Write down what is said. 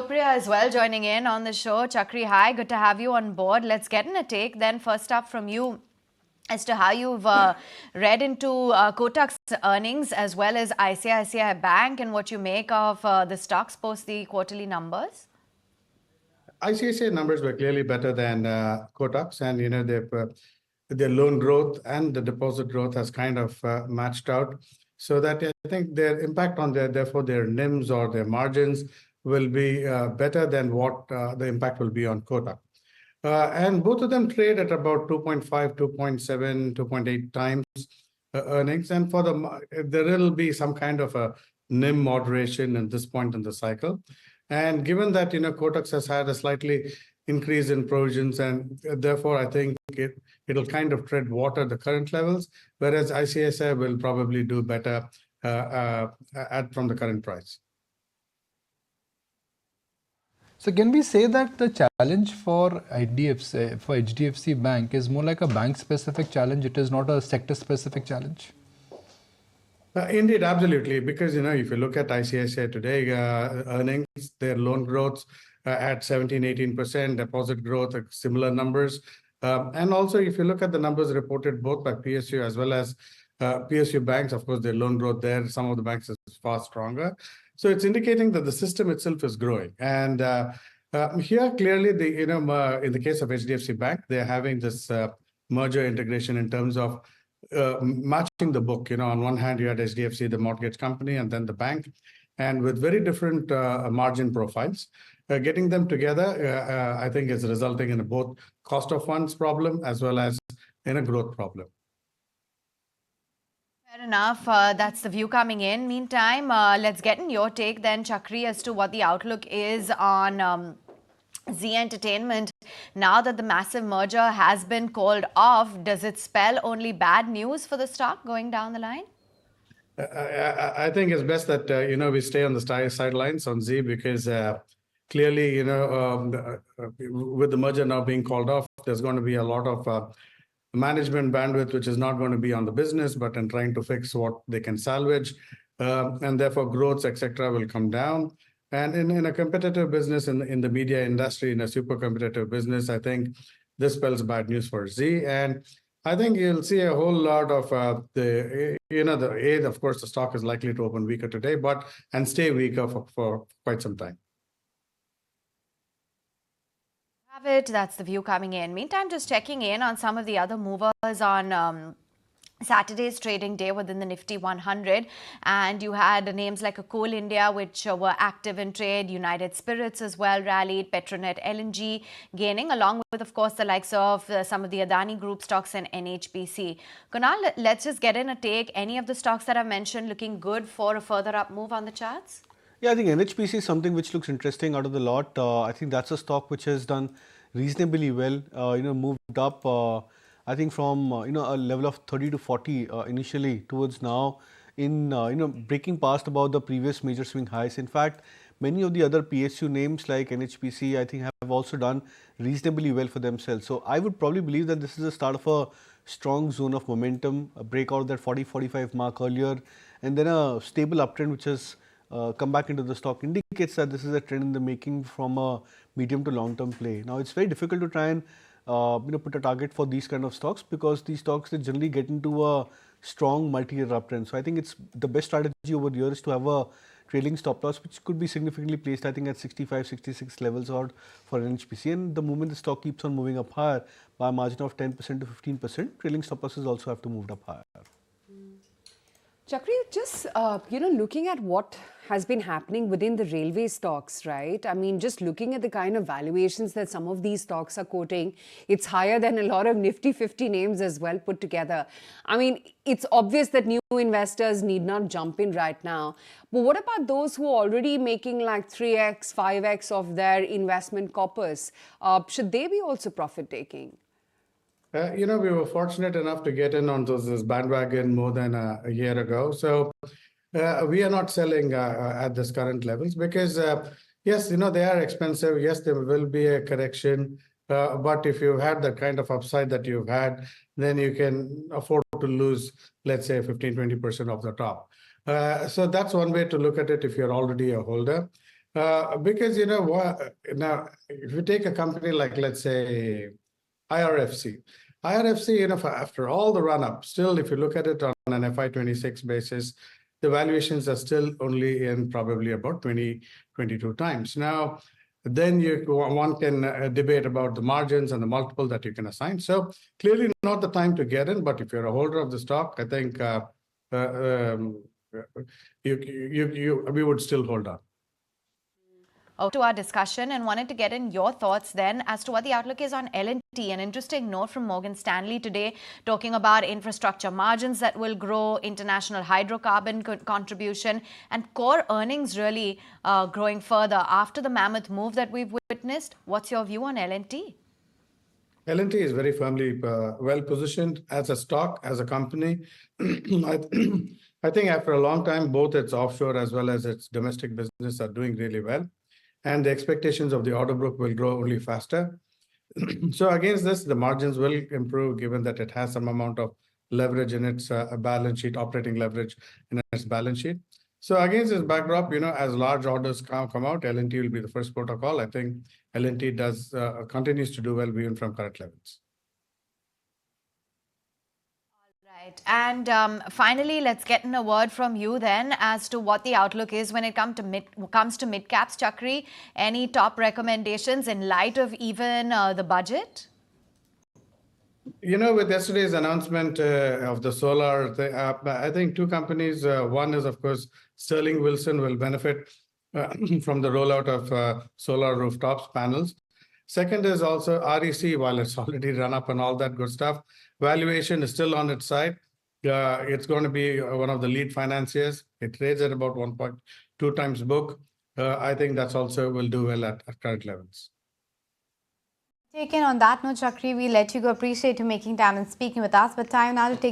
Lokapriya as well joining in on the show. Chakri, hi, good to have you on board. Let's get in a take then first up from you as to how you've read into Kotak's earnings as well as ICICI Bank and what you make of the stocks post the quarterly numbers. ICICI numbers were clearly better than Kotak's, and their loan growth and the deposit growth has kind of matched out, so that I think their impact on therefore their NIMs or their margins will be better than what the impact will be on Kotak. And both of them trade at about 2.5, 2.7, 2.8 times earnings, and there will be some kind of a NIM moderation at this point in the cycle. And given that Kotak has had a slightly increase in provisions, and therefore I think it'll kind of tread water the current levels, whereas ICICI will probably do better from the current price. So can we say that the challenge for HDFC Bank is more like a bank-specific challenge? It is not a sector-specific challenge? Indeed, absolutely. Because, if you look at ICICI today, earnings, their loan growth at 17, 18%, deposit growth at similar numbers. And also, if you look at the numbers reported both by PSU as well as PSU banks, of course, their loan growth there, some of the banks is far stronger. So it's indicating that the system itself is growing. And here, clearly, in the case of HDFC Bank, they're having this merger integration in terms of matching the book. On one hand, you had HDFC, the mortgage company, and then the bank, and with very different margin profiles. Getting them together, I think, is resulting in both cost of funds problem as well as in a growth problem. Fair enough. That's the view coming in. Meantime, let's get in your take then, Chakri, as to what the outlook is on Zee Entertainment. Now that the massive merger has been called off, does it spell only bad news for the stock going down the line? I think it's best that we stay on the sidelines on Zee, because clearly with the merger now being called off, there's going to be a lot of management bandwidth which is not going to be on the business but in trying to fix what they can salvage, and therefore growths, etc., will come down. And in a competitive business, in the media industry, in a super competitive business, I think this spells bad news for Zee. And I think you'll see a whole lot of of course, the stock is likely to open weaker today, and stay weaker for quite some time. Have it. That's the view coming in. Meantime, just checking in on some of the other movers on Saturday's trading day within the Nifty 100, and you had names like Coal India, which were active in trade. United Spirits as well rallied. Petronet LNG gaining, along with, of course, the likes of some of the Adani Group stocks and NHPC. Kunal, let's just get in a take. Any of the stocks that I've mentioned looking good for a further up move on the charts? Yeah, I think NHPC is something which looks interesting out of the lot. I think that's a stock which has done reasonably well. Moved up. I think from a level of 30 to 40 initially towards now, in breaking past about the previous major swing highs. In fact, many of the other PSU names like NHPC, I think, have also done reasonably well for themselves. So I would probably believe that this is the start of a strong zone of momentum, a breakout of that 40-45 mark earlier, and then a stable uptrend which has come back into the stock indicates that this is a trend in the making from a medium to long term play. Now it's very difficult to try and put a target for these kind of stocks, because these stocks, they generally get into a strong multi-year uptrend. So I think it's the best strategy over the years to have a trailing stop loss which could be significantly placed, I think, at 65, 66 levels odd for NHPC. And the moment the stock keeps on moving up higher by a margin of 10% to 15%, trailing stop losses also have to move up higher. Chakri, just looking at what has been happening within the railway stocks, right? I mean, just looking at the kind of valuations that some of these stocks are quoting, it's higher than a lot of Nifty 50 names as well put together. I mean, it's obvious that new investors need not jump in right now. But what about those who are already making like 3x, 5x of their investment corpus? Should they be also profit taking? We were fortunate enough to get in on this bandwagon more than a year ago. So we are not selling at this current levels because, yes, they are expensive. Yes, there will be a correction. But if you've had the kind of upside that you've had, then you can afford to lose, let's say, 15, 20% of the top. So that's one way to look at it if you're already a holder. Because you know what, now if you take a company like, let's say, IRFC, you know, after all the run up, still if you look at it on an FY26 basis, the valuations are still only in probably about 22 times. Now, then one can debate about the margins and the multiple that you can assign. So clearly not the time to get in, but if you're a holder of the stock, I think we would still hold on. To our discussion and wanted to get in your thoughts then as to what the outlook is on L&T. An interesting note from Morgan Stanley today talking about infrastructure margins that will grow, international hydrocarbon contribution, and core earnings really growing further after the mammoth move that we've witnessed. What's your view on L&T? L&T is very firmly well positioned as a stock, as a company. I think after a long time, both its offshore as well as its domestic business are doing really well. And the expectations of the order book will grow only faster. So against this, the margins will improve given that it has some amount of leverage in its balance sheet, operating leverage in its balance sheet. So against this backdrop, you know, as large orders come out, L&T will be the first protocol. I think L&T continues to do well even from current levels. Right. And finally, let's get in a word from you then as to what the outlook is when it comes to mid-caps, Chakri. Any top recommendations in light of even the budget? You know, with yesterday's announcement of the solar, I think two companies, one is, of course, Sterling Wilson will benefit from the rollout of solar rooftops panels. Second is also REC, while it's already run up and all that good stuff, valuation is still on its side. It's going to be one of the lead financiers. It trades at about 1.2 times book. I think that's also will do well at current levels. Taken on that note, Chakri, we let you go. Appreciate you making time and speaking with us, but time now to take